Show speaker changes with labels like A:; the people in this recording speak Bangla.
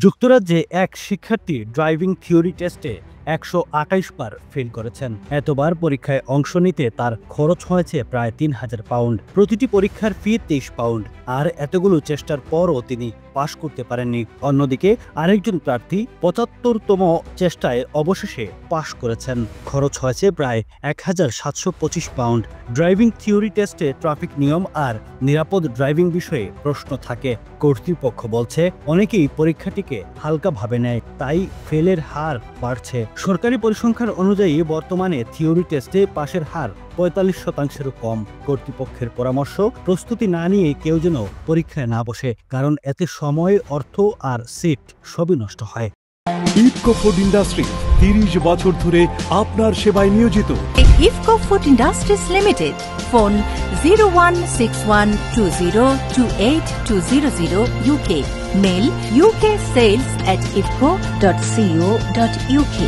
A: যুক্তরাজ্যে এক শিক্ষার্থী ড্রাইভিং থিওরি টেস্টে ১২৮ বার ফেল করেছেন। এতবার পরীক্ষায় অংশ নিতে তার খরচ হয়েছে প্রায় ৩,০০০ পাউন্ড। প্রতিটি পরীক্ষার ফি ২৩ পাউন্ড। আর এতগুলো চেষ্টার পরও তিনি পাশ করতে পারেননি। অন্যদিকে আরেকজন প্রার্থী ৭৫তম চেষ্টায় অবশেষে পাশ করেছেন। খরচ হয়েছে প্রায় ১,৭২৫ পাউন্ড। ড্রাইভিং থিওরি টেস্টে ট্রাফিক নিয়ম আর নিরাপদ ড্রাইভিং বিষয়ে প্রশ্ন থাকে। কর্তৃপক্ষ বলছে অনেকেই পরীক্ষাটিকে হালকাভাবে নেয়, তাই ফেলের হার বাড়ছে। সরকারি পরিসংখ্যান অনুযায়ী বর্তমানে থিওরি টেস্টে পাশের হার ৪৫%-এরও কম। কর্তৃপক্ষের পরামর্শ, প্রস্তুতি না নিয়ে কেউ যেন পরীক্ষায় না বসে, কারণ এতে সময়, অর্থ আর সিট সবই নষ্ট হয়।
B: ইফকো ফুড ইন্ডাস্ট্রি ৩০ বছর ধরে আপনার সেবায় নিয়োজিত।
C: IFCO food industries limited, phone 0161202820 UK, mail uksales@ifco.co.uk।